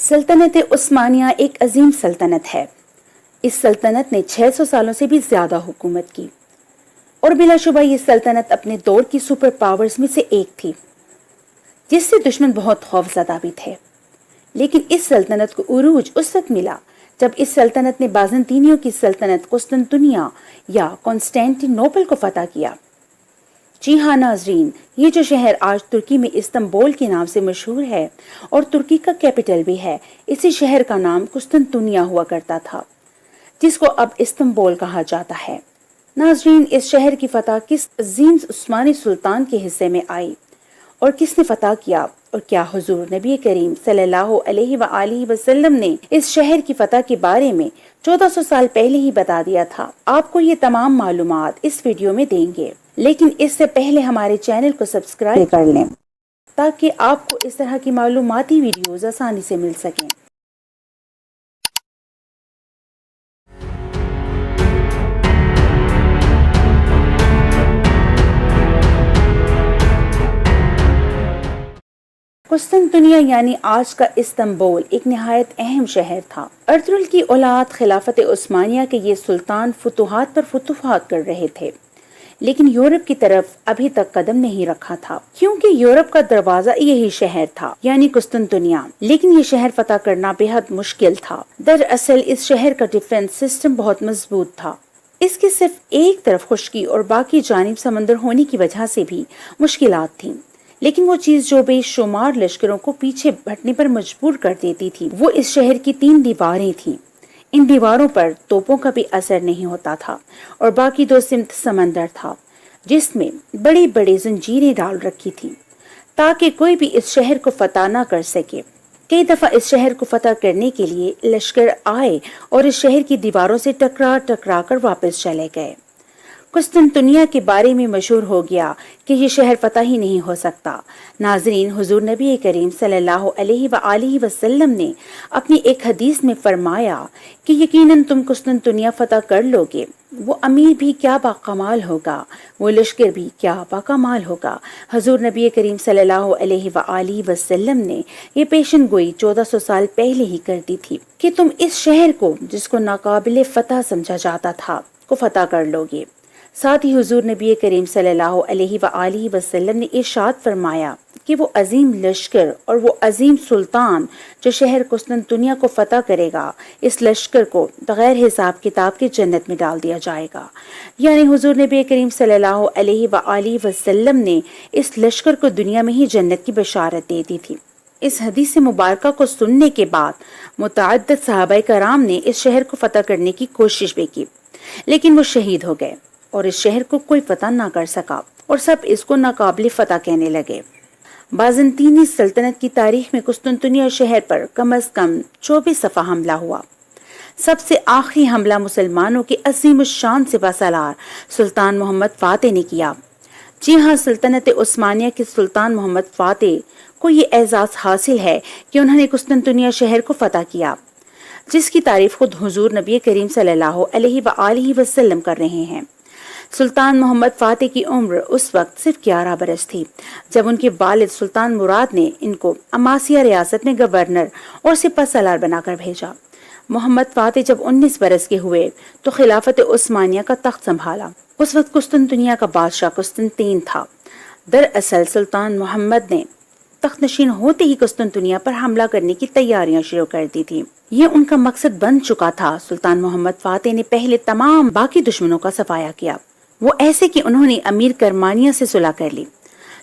سلطنت عثمانیہ ایک عظیم سلطنت ہے۔ اس سلطنت نے 600 سالوں سے بھی زیادہ حکومت کی اور بلا شبہ یہ سلطنت اپنے دور کی سپر پاورز میں سے ایک تھی، جس سے دشمن بہت خوف زدہ بھی تھے۔ لیکن اس سلطنت کو عروج اس وقت ملا جب اس سلطنت نے بازنطینیوں کی سلطنت قسطنطنیہ یا کانسٹینٹی نوپل کو فتح کیا۔ جی ہاں ناظرین، یہ جو شہر آج ترکی میں استنبول کے نام سے مشہور ہے اور ترکی کا کیپٹل بھی ہے، اسی شہر کا نام قسطنطنیہ ہوا کرتا تھا، جس کو اب استنبول کہا جاتا ہے۔ ناظرین، اس شہر کی فتح کس عظیم عثمانی سلطان کے حصے میں آئی اور کس نے فتح کیا، اور کیا حضور نبی کریم صلی اللہ علیہ وآلہ وسلم نے اس شہر کی فتح کے بارے میں 1400 سال پہلے ہی بتا دیا تھا؟ آپ کو یہ تمام معلومات اس ویڈیو میں دیں گے، لیکن اس سے پہلے ہمارے چینل کو سبسکرائب کر لیں تاکہ آپ کو اس طرح کی معلوماتی ویڈیوز آسانی سے مل سکیں۔ قسطنطنیہ یعنی آج کا استنبول ایک نہایت اہم شہر تھا۔ ارطغرل کی اولاد خلافت عثمانیہ کے یہ سلطان فتوحات پر فتوحات کر رہے تھے، لیکن یورپ کی طرف ابھی تک قدم نہیں رکھا تھا، کیونکہ یورپ کا دروازہ یہی شہر تھا یعنی قسطنطنیہ۔ لیکن یہ شہر فتح کرنا بے حد مشکل تھا۔ دراصل اس شہر کا ڈیفنس سسٹم بہت مضبوط تھا۔ اس کی صرف ایک طرف خشکی اور باقی جانب سمندر ہونے کی وجہ سے بھی مشکلات تھیں، لیکن وہ چیز جو بے شمار لشکروں کو پیچھے ہٹنے پر مجبور کر دیتی تھی وہ اس شہر کی 3 دیواریں تھیں۔ ان دیواروں پر توپوں کا بھی اثر نہیں ہوتا تھا اور باقی 2 سمت سمندر تھا، جس میں بڑی بڑی زنجیریں ڈال رکھی تھی تاکہ کوئی بھی اس شہر کو فتح نہ کر سکے۔ کئی دفعہ اس شہر کو فتح کرنے کے لیے لشکر آئے اور اس شہر کی دیواروں سے ٹکرا کر واپس چلے گئے۔ قسطنطنیہ کے بارے میں مشہور ہو گیا کہ یہ شہر فتح ہی نہیں ہو سکتا۔ ناظرین، حضور نبی کریم صلی اللہ علیہ وآلہ وسلم نے اپنی ایک حدیث میں فرمایا کہ یقیناً تم قسطنطنیہ فتح کر لو گے۔ وہ امیر بھی کیا باکمال ہوگا، وہ لشکر بھی کیا باکمال ہوگا۔ حضور نبی کریم صلی اللہ علیہ وآلہ وسلم نے یہ پیشن گوئی 1400 سال پہلے ہی کر دی تھی کہ تم اس شہر کو، جس کو ناقابل فتح سمجھا جاتا تھا، کو فتح کر لو گے۔ ساتھ ہی حضور نبی کریم صلی اللہ علیہ وآلہ وسلم نے ارشاد فرمایا کہ وہ عظیم لشکر اور وہ عظیم سلطان جو شہر قسطنطنیہ کو فتح کرے گا، اس لشکر کو بغیر حساب کتاب کے جنت میں ڈال دیا جائے گا۔ یعنی حضور نبی کریم صلی اللہ علیہ وآلہ وسلم نے اس لشکر کو دنیا میں ہی جنت کی بشارت دے دی تھی۔ اس حدیث مبارکہ کو سننے کے بعد متعدد صحابہ کرام نے اس شہر کو فتح کرنے کی کوشش بھی کی، لیکن وہ شہید ہو گئے اور اس شہر کو کوئی فتح نہ کر سکا اور سب اس کو ناقابل فتح کہنے لگے۔ بازنطینی سلطنت کی تاریخ میں قسطنطنیہ شہر پر کم از کم 24 دفعہ حملہ ہوا۔ سب سے آخری حملہ مسلمانوں کے عظیم الشان سپہ سالار سلطان محمد فاتح نے کیا۔ جی ہاں، سلطنت عثمانیہ کے سلطان محمد فاتح کو یہ اعزاز حاصل ہے کہ انہوں نے قسطنطنیہ شہر کو فتح کیا، جس کی تعریف خود حضور نبی کریم صلی اللہ علیہ وآلہ وسلم کر رہے ہیں۔ سلطان محمد فاتح کی عمر اس وقت صرف 11 برس تھی جب ان کے والد سلطان مراد نے ان کو اماسیہ ریاست میں گورنر اور سپہ سالار بنا کر بھیجا۔ محمد فاتح جب 19 برس کے ہوئے تو خلافت عثمانیہ کا تخت سنبھالا۔ اس وقت قسطنطنیہ کا بادشاہ قسطنطین تھا۔ دراصل سلطان محمد نے تخت نشین ہوتے ہی قسطنطنیہ پر حملہ کرنے کی تیاریاں شروع کر دی تھی۔ یہ ان کا مقصد بن چکا تھا۔ سلطان محمد فاتح نے پہلے تمام باقی دشمنوں کا صفایا کیا۔ وہ ایسے کہ انہوں نے امیر کرمانیہ سے صلح کر لی،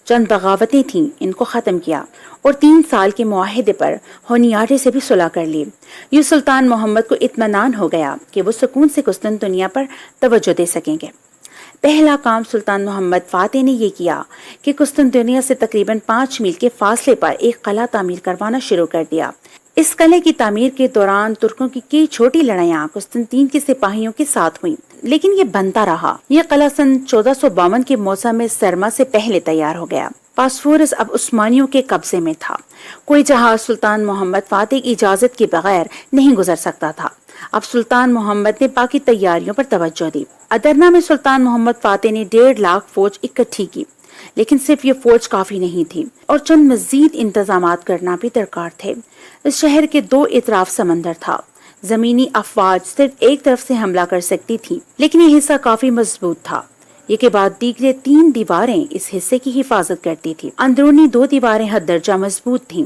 چند بغاوتیں تھیں ان کو ختم کیا، اور 3 سال کے معاہدے پر ہونیاٹے سے بھی صلح کر لی۔ یہ سلطان محمد کو اطمینان ہو گیا کہ وہ سکون سے قسطنطنیہ پر توجہ دے سکیں گے۔ پہلا کام سلطان محمد فاتح نے یہ کیا کہ قسطنطنیہ سے تقریباً 5 میل کے فاصلے پر ایک قلعہ تعمیر کروانا شروع کر دیا۔ اس قلعے کی تعمیر کے دوران ترکوں کی کئی چھوٹی لڑائیاں قسطنطین کے سپاہیوں کے ساتھ ہوئیں، لیکن یہ بنتا رہا۔ یہ قلعہ سن 1452 کے موسم سرما سے پہلے تیار ہو گیا۔ باسفورس اب عثمانیوں کے قبضے میں تھا۔ کوئی جہاز سلطان محمد فاتح کی اجازت کے بغیر نہیں گزر سکتا تھا۔ اب سلطان محمد نے باقی تیاریوں پر توجہ دی۔ ادرنا میں سلطان محمد فاتح نے 1.5 لاکھ فوج اکٹھی کی، لیکن صرف یہ فوج کافی نہیں تھی اور چند مزید انتظامات کرنا بھی درکار تھے۔ اس شہر کے 2 اطراف سمندر تھا۔ زمینی افواج صرف ایک طرف سے حملہ کر سکتی تھی، لیکن یہ حصہ کافی مضبوط تھا۔ یہ کے بعد دیگرے 3 دیواریں اس حصے کی حفاظت کرتی تھی۔ اندرونی 2 دیواریں حد درجہ مضبوط تھیں۔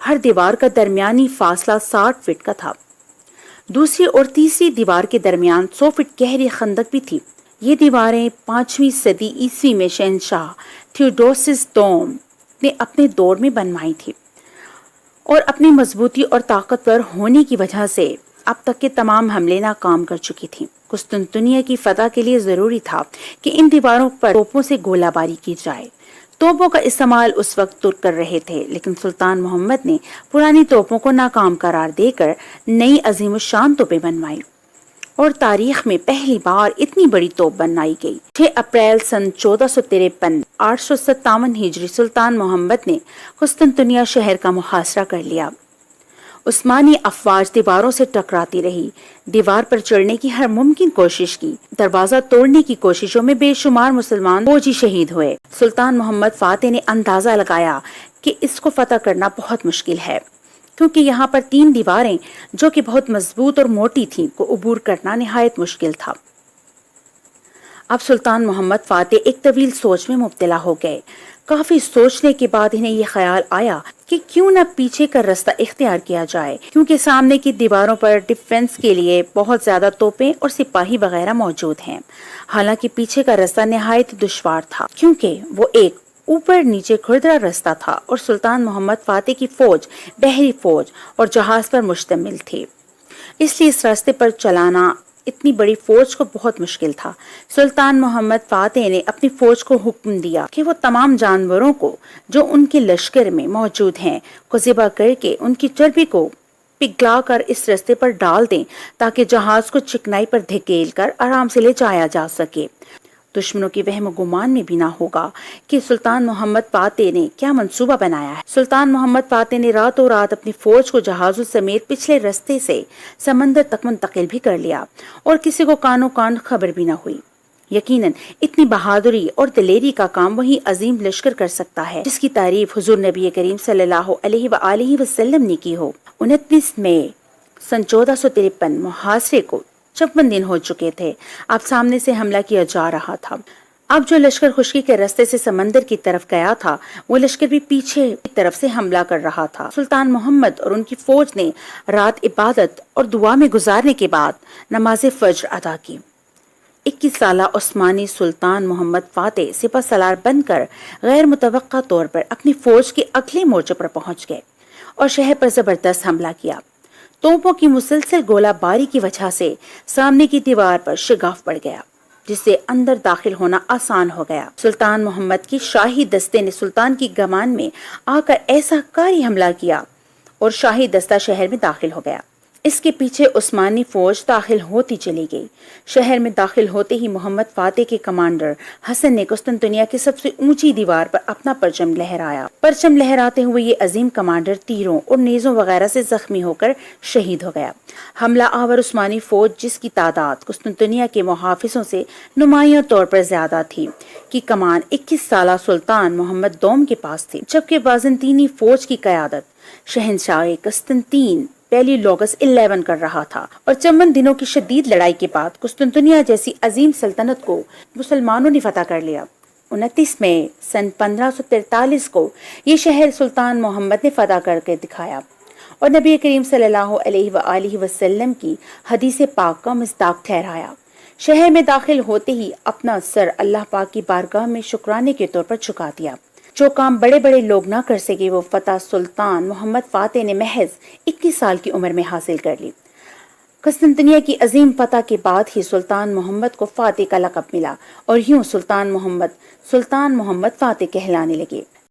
ہر دیوار کا درمیانی فاصلہ 60 فٹ کا تھا۔ دوسری اور تیسری دیوار کے درمیان 100 فٹ گہری خندق بھی تھی۔ یہ دیواریں 5ویں صدی عیسوی میں شہنشاہ تھیوڈوسس دوم نے اپنے دور میں بنوائی تھی اور اپنی مضبوطی اور طاقتور ہونے کی وجہ سے اب تک کے تمام حملے ناکام کر چکی تھیں۔ قسطنطنیہ کی فتح کے لیے ضروری تھا کہ ان دیواروں پر توپوں سے گولہ باری کی جائے۔ توپوں کا استعمال اس وقت ترک کر رہے تھے، لیکن سلطان محمد نے پرانی توپوں کو ناکام قرار دے کر نئی عظیم الشان توپیں بنوائی اور تاریخ میں پہلی بار اتنی بڑی توپ بنائی گئی۔ 6 اپریل سن 1453 857 ہجری سلطان محمد نے قسطنطنیہ شہر کا محاصرہ کر لیا۔ عثمانی افواج دیواروں سے ٹکراتی رہی، دیوار پر چڑھنے کی ہر ممکن کوشش کی۔ دروازہ توڑنے کی کوششوں میں بے شمار مسلمان فوجی شہید ہوئے۔ سلطان محمد فاتح نے اندازہ لگایا کہ اس کو فتح کرنا بہت مشکل ہے، کیونکہ یہاں پر 3 دیواریں جو کہ بہت مضبوط اور موٹی تھیں کو عبور کرنا نہایت مشکل تھا۔ اب سلطان محمد فاتح ایک طویل سوچ میں مبتلا ہو گئے۔ کافی سوچنے کے بعد انہیں یہ خیال آیا کہ کیوں نہ پیچھے کا رستہ اختیار کیا جائے، کیونکہ سامنے کی دیواروں پر ڈیفنس کے لیے بہت زیادہ توپیں اور سپاہی وغیرہ موجود ہیں۔ حالانکہ پیچھے کا رستہ نہایت دشوار تھا، کیونکہ وہ ایک اوپر نیچے کھردرا رستہ تھا اور سلطان محمد فاتح کی فوج بحری فوج اور جہاز پر مشتمل تھی، اس لیے اس راستے پر چلانا اتنی بڑی فوج کو بہت مشکل تھا۔ سلطان محمد فاتح نے اپنی فوج کو حکم دیا کہ وہ تمام جانوروں کو جو ان کے لشکر میں موجود ہیں کو ذبح کر کے ان کی چربی کو پگھلا کر اس راستے پر ڈال دیں تاکہ جہاز کو چکنائی پر دھکیل کر آرام سے لے جایا جا سکے۔ دشمنوں کی وہم و گمان میں بھی نہ ہوگا کہ سلطان محمد فاتح نے کیا منصوبہ بنایا ہے۔ سلطان محمد فاتح نے راتوں رات اپنی فوج کو جہازوں سمیت پچھلے رستے سے سمندر تک منتقل بھی کر لیا اور کسی کو کانوں کان خبر بھی نہ ہوئی۔ یقیناً اتنی بہادری اور دلیری کا کام وہی عظیم لشکر کر سکتا ہے جس کی تعریف حضور نبی کریم صلی اللہ علیہ وآلہ وسلم نے کی ہو۔ 29 مئی سن 1453 محاصرے کو 56 دن ہو چکے تھے۔ اب سامنے سے حملہ کیا جا رہا تھا۔ اب جو لشکر خشکی کے راستے سے سمندر کی طرف گیا تھا وہ لشکر بھی پیچھے کی طرف سے حملہ کر رہا تھا۔ سلطان محمد اور ان کی فوج نے رات عبادت اور دعا میں گزارنے کے بعد نماز فجر ادا کی۔ 21 سالہ عثمانی سلطان محمد فاتح سپہ سالار بن کر غیر متوقع طور پر اپنی فوج کے اگلے مورچے پر پہنچ گئے اور شہر پر زبردست حملہ کیا۔ توپوں کی مسلسل گولہ باری کی وجہ سے سامنے کی دیوار پر شگاف پڑ گیا، جس سے اندر داخل ہونا آسان ہو گیا۔ سلطان محمد کی شاہی دستے نے سلطان کی گمان میں آ کر ایسا کاری حملہ کیا اور شاہی دستہ شہر میں داخل ہو گیا۔ اس کے پیچھے عثمانی فوج داخل ہوتی چلی گئی۔ شہر میں داخل ہوتے ہی محمد فاتح کے کمانڈر حسن نے قسطنطنیہ کی سب سے اونچی دیوار پر اپنا پرچم لہرایا۔ پرچم لہراتے ہوئے یہ عظیم کمانڈر تیروں اور نیزوں وغیرہ سے زخمی ہو کر شہید ہو گیا۔ حملہ آور عثمانی فوج، جس کی تعداد قسطنطنیہ کے محافظوں سے نمایاں طور پر زیادہ تھی، کی کمان 21 سالہ سلطان محمد دوم کے پاس تھی، جبکہ بازنطینی فوج کی قیادت شہنشاہ قسطنطین پہلی لوگس 11 کر رہا تھا۔ اور 54 دنوں کی شدید لڑائی کے بعد قسطنطنیہ جیسی عظیم سلطنت کو مسلمانوں نے فتح کر لیا۔ 29 مئی سن 1543 کو یہ شہر سلطان محمد نے فتح کر کے دکھایا اور نبی کریم صلی اللہ علیہ وآلہ وسلم کی حدیث پاک کا مصداق ٹھہرایا۔ شہر میں داخل ہوتے ہی اپنا سر اللہ پاک کی بارگاہ میں شکرانے کے طور پر جھکا دیا۔ جو کام بڑے بڑے لوگ نہ کر سکے وہ فتح سلطان محمد فاتح نے محض 21 سال کی عمر میں حاصل کر لی۔ قسطنطنیہ کی عظیم فتح کے بعد ہی سلطان محمد کو فاتح کا لقب ملا اور یوں سلطان محمد فاتح کہلانے لگے۔